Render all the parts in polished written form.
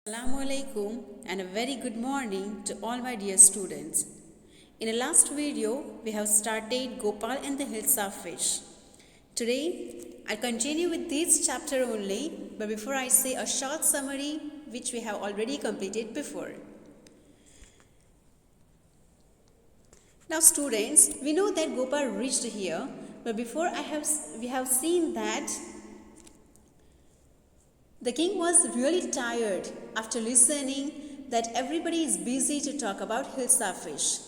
Assalamu alaikum and a very good morning to all my dear students. In the last video, we have started Gopal and the Hills of Fish. Today, I'll continue with this chapter only, but before I say a short summary which we have already completed before. Now students, we know that Gopal reached here, but before we have seen that the king was really tired after listening that everybody is busy to talk about Hilsa fish.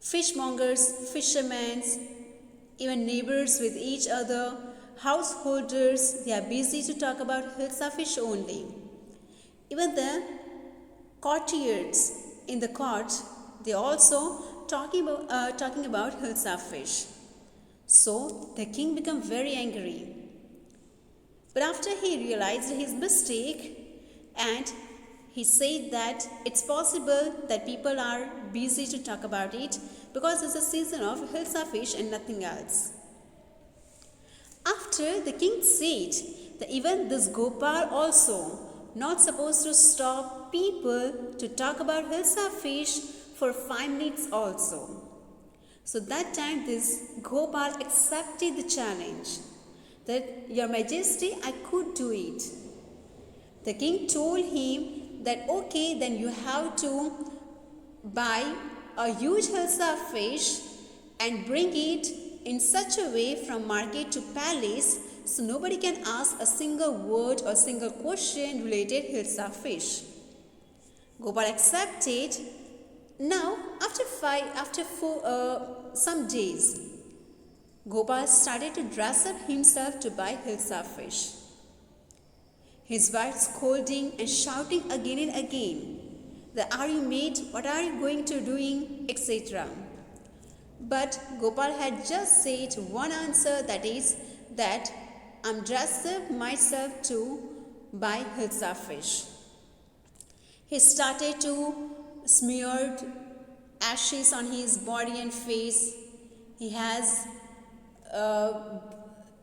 Fishmongers, fishermen, even neighbors with each other, householders, they are busy to talk about Hilsa fish only. Even the courtiers in the court, they also talking about Hilsa fish. So the king became very angry. But after he realized his mistake and he said that it's possible that people are busy to talk about it because it's a season of Hilsa fish and nothing else. After the king said that even this Gopal also not supposed to stop people to talk about Hilsa fish for 5 minutes also. So that time this Gopal accepted the challenge. That, Your Majesty, I could do it. The king told him that okay, then you have to buy a huge Hilsa fish and bring it in such a way from market to palace so nobody can ask a single word or single question related Hilsa fish. Gopal accepted. Now, after some days, Gopal started to dress up himself to buy Hilsa fish. His wife scolding and shouting again and again, that are you made? What are you going to doing? Etc. But Gopal had just said one answer, that is that I'm dressed up myself to buy Hilsa fish. He started to smear ashes on his body and face. He has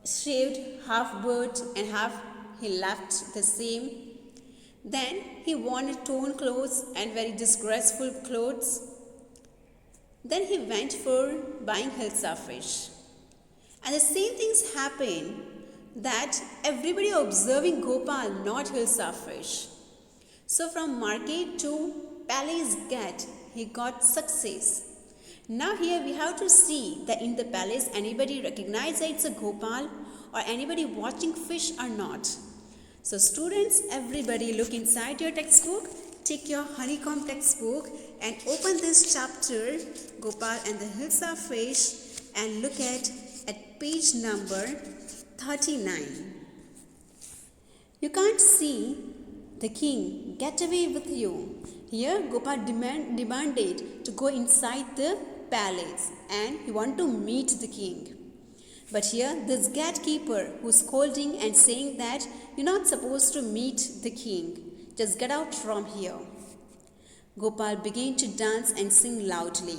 shaved half beard and half he left the same. Then he worn torn clothes and very disgraceful clothes. Then he went for buying Hilsa fish. And the same things happened, that everybody observing Gopal not Hilsa fish. So from market to palace gate, he got success. Now here we have to see that in the palace anybody recognize that it's a Gopal or anybody watching fish or not. So students, everybody look inside your textbook, take your honeycomb textbook and open this chapter Gopal and the Hilsa fish and look at page number 39. You can't see the king get away with you. Here Gopal demanded to go inside the palace and he wanted to meet the king. But here this gatekeeper who's scolding and saying that you're not supposed to meet the king. Just get out from here. Gopal began to dance and sing loudly.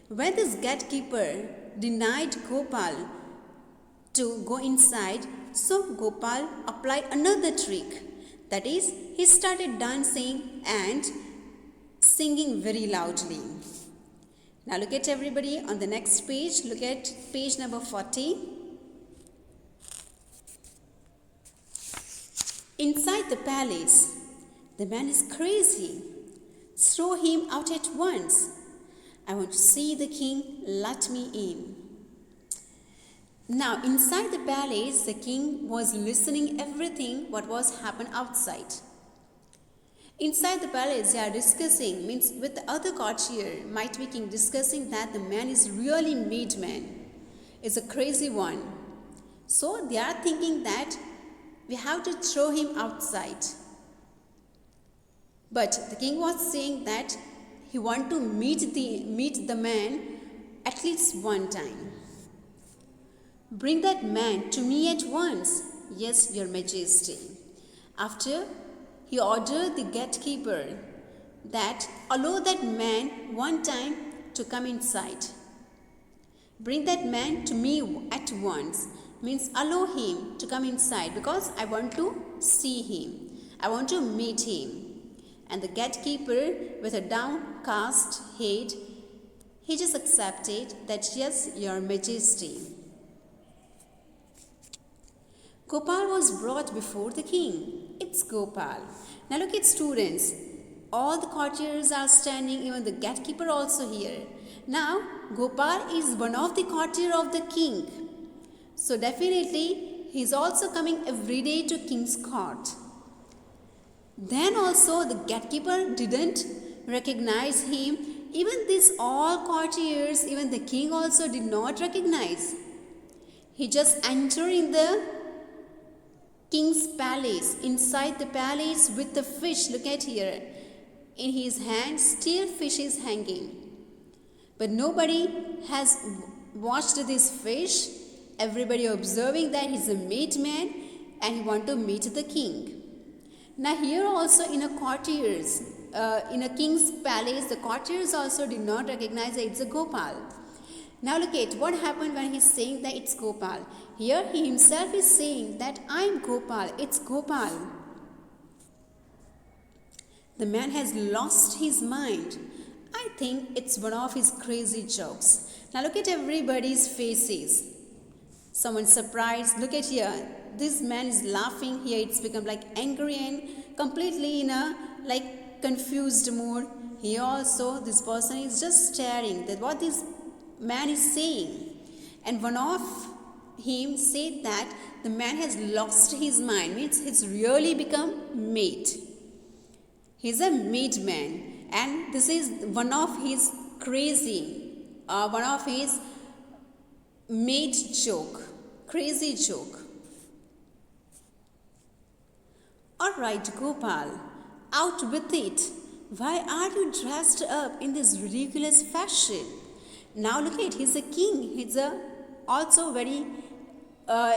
When this gatekeeper denied Gopal to go inside, so Gopal applied another trick. That is, he started dancing and singing very loudly. Now look at everybody on the next page. Look at page number 40. Inside the palace, the man is crazy. Throw him out at once. I want to see the king. Let me in. Now inside the palace, the king was listening everything what was happened outside. Inside the palace, they are discussing, means with the other courtier, might be king discussing that the man is really mad man, is a crazy one. So they are thinking that we have to throw him outside. But the king was saying that he want to meet the man at least one time. Bring that man to me at once. Yes, Your Majesty. After he ordered the gatekeeper that allow that man one time to come inside. Bring that man to me at once, means allow him to come inside because I want to see him. I want to meet him. And the gatekeeper, with a downcast head, he just accepted that, yes, Your Majesty. Gopal was brought before the king. It's Gopal. Now look at students. All the courtiers are standing, even the gatekeeper also here. Now, Gopal is one of the courtier of the king. So definitely, he is also coming every day to king's court. Then also the gatekeeper didn't recognize him. Even these all courtiers, even the king also did not recognize. He just entered in the king's palace, inside the palace with the fish. Look at here. In his hand, still fish is hanging. But nobody has watched this fish. Everybody observing that he's a made man and he want to meet the king. Now here also in a courtiers, in a king's palace, the courtiers also did not recognize that it's a Gopal. Now look at what happened when he's saying that it's Gopal. Here he himself is saying that I'm Gopal, it's Gopal. The man has lost his mind. I think it's one of his crazy jokes. Now look at everybody's faces. Someone surprised. Look at here. This man is laughing. Here it's become like angry and completely in a like confused mood. Here also this person is just staring that what this man is saying. And one of him said that the man has lost his mind. Means he's really become mad. He's a mad man. And this is one of his crazy, one of his made joke, crazy joke. Alright, Gopal, out with it. Why are you dressed up in this ridiculous fashion? Now look at, he's a king. He's a also very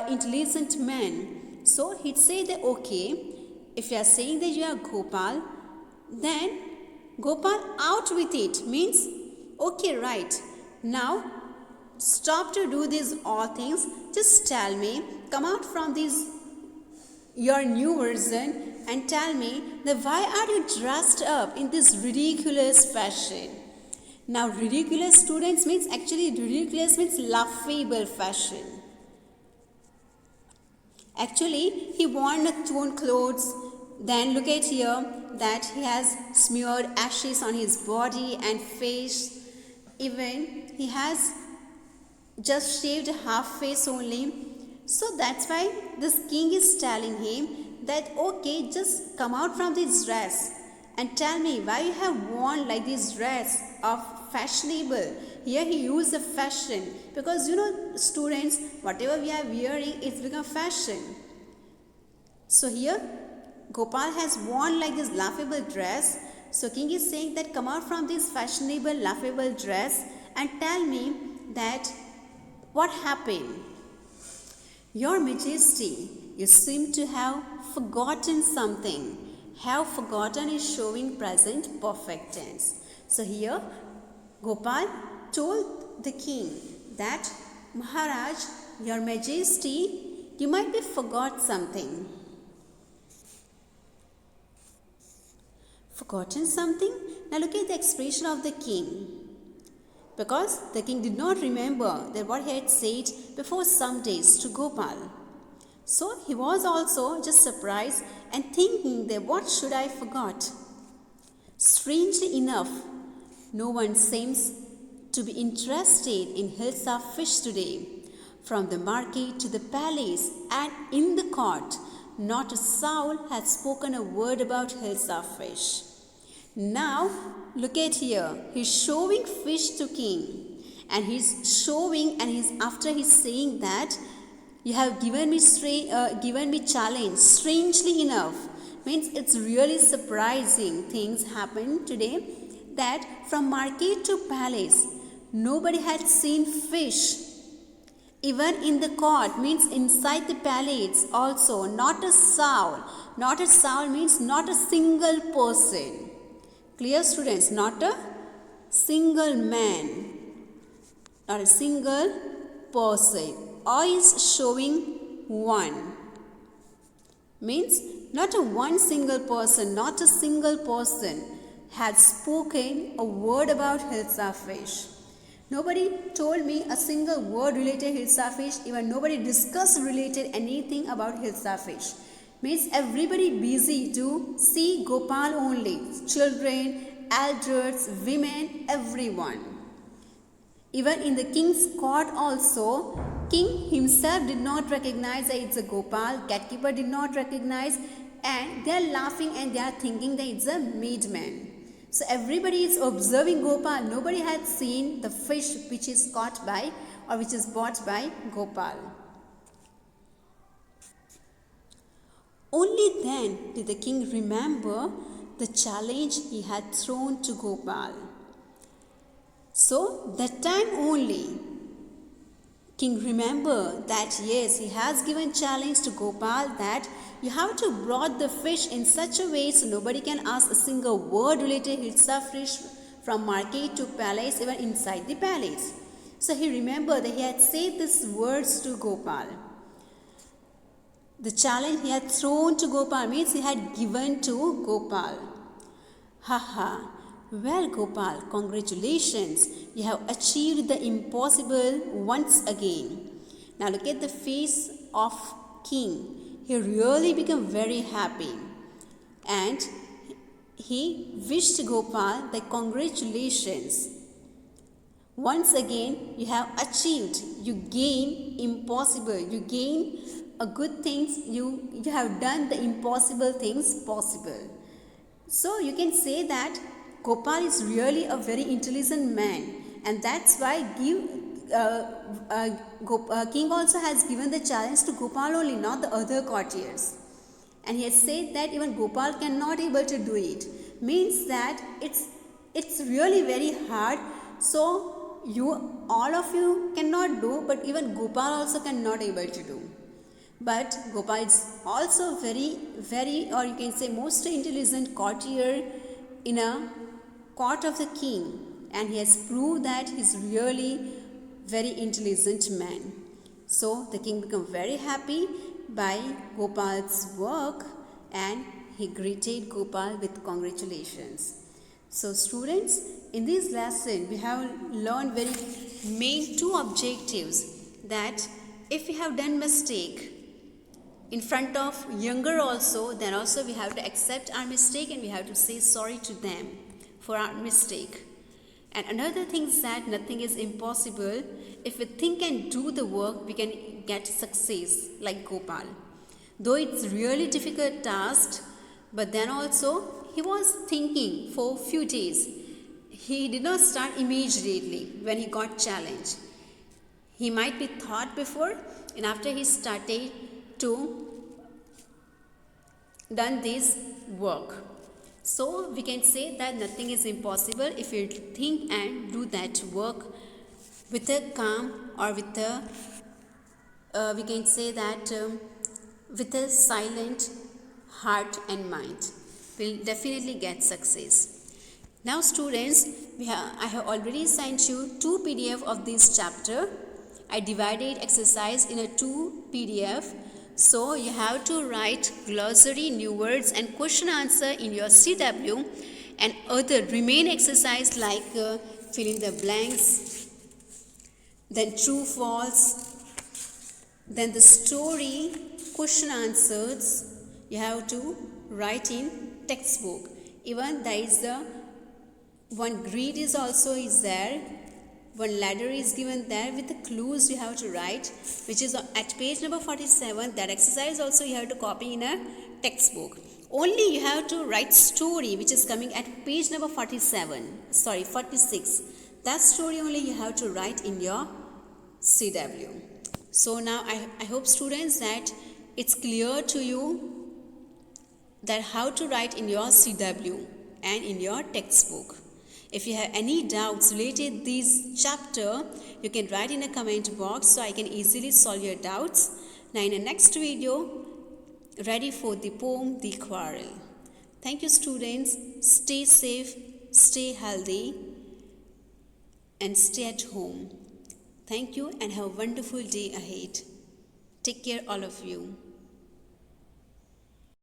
intelligent man. So he'd say that, okay, if you are saying that you are Gopal, then Gopal, out with it. Means, okay, right. Now, stop to do these all things. Just tell me, come out from this, your new version and tell me that why are you dressed up in this ridiculous fashion? Now, ridiculous, students, means actually ridiculous means laughable fashion. Actually, he worn a torn clothes. Then look at here that he has smeared ashes on his body and face. Even he has just shaved half face only. So that's why this king is telling him that, okay, just come out from this dress and tell me why you have worn like this dress of fashionable. Here he used the fashion because students, whatever we are wearing, it's become fashion. So here Gopal has worn like this laughable dress. So king is saying that come out from this fashionable laughable dress and tell me that what happened. Your Majesty, you seem to have forgotten something. Have forgotten is showing present perfect tense. So here Gopal told the king that Maharaj, Your Majesty, you might be forgot something. Forgotten something? Now look at the expression of the king. Because the king did not remember that what he had said before some days to Gopal. So he was also just surprised and thinking that what should I forgot? Strangely enough, no one seems to be interested in Hilsa fish today. From the market to the palace and in the court, not a soul has spoken a word about Hilsa fish. Now, look at here. He's showing fish to king. And he's showing and after he's saying that, you have given me challenge. Strangely enough. Means it's really surprising things happen today that from market to palace, nobody had seen fish. Even in the court, means inside the palace also, not a soul. Not a soul means not a single person. Clear, students? Not a single man. Not a single person. Or is showing one. Means not a one single person, not a single person had spoken a word about Hilsa fish. Nobody told me a single word related Hilsa fish, even nobody discussed related anything about Hilsa fish. Means everybody busy to see Gopal only, children, elders, women, everyone. Even in the king's court also, king himself did not recognize that it's a Gopal, gatekeeper did not recognize, and they are laughing and they are thinking that it's a madman. So everybody is observing Gopal. Nobody had seen the fish which is caught by or which is bought by Gopal. Only then did the king remember the challenge he had thrown to Gopal. So that time only, king remembered that yes, he has given challenge to Gopal that you have to brought the fish in such a way so nobody can ask a single word related to Hilsa fish from market to palace, even inside the palace. So he remembered that he had said these words to Gopal. The challenge he had thrown to Gopal means he had given to Gopal. Haha. Well, Gopal, congratulations. You have achieved the impossible once again. Now look at the face of king. He really became very happy. And he wished Gopal that congratulations. Once again, you have achieved. You gain impossible. You gain a good things. You have done the impossible things possible. So you can say that Gopal is really a very intelligent man, and that's why king also has given the challenge to Gopal only, not the other courtiers. And he has said that even Gopal cannot able to do it. Means that it's really very hard. So all of you cannot do, but even Gopal also cannot able to do. But Gopal is also very, or you can say most intelligent courtier in a court of the king, and he has proved that he is really very intelligent man. So the king became very happy by Gopal's work, and he greeted Gopal with congratulations. So students, in this lesson we have learned very main two objectives, that if we have done mistake in front of younger also, then also we have to accept our mistake and we have to say sorry to them for our mistake. And another thing is that nothing is impossible. If we think and do the work, we can get success like Gopal. Though it's really difficult task, but then also he was thinking for few days. He did not start immediately when he got challenged. He might be thought before, and after he started to done this work. So we can say that nothing is impossible if you think and do that work with a calm, or with a we can say that with a silent heart and mind, will definitely get success. Now students, I have already sent you 2 PDF of this chapter. I divided exercise in a 2 PDF. So you have to write glossary, new words and question answer in your CW, and other remain exercise like fill in the blanks, then true false, then the story, question answers you have to write in textbook. Even there is the one grid is also is there. One ladder is given there with the clues you have to write, which is at page number 47. That exercise also you have to copy in a textbook. Only you have to write story, which is coming at page number 46. That story only you have to write in your CW. So now I hope students that it's clear to you that how to write in your CW and in your textbook. If you have any doubts related to this chapter, you can write in a comment box so I can easily solve your doubts. Now in the next video, ready for the poem, The Quarrel. Thank you students. Stay safe, stay healthy and stay at home. Thank you and have a wonderful day ahead. Take care all of you.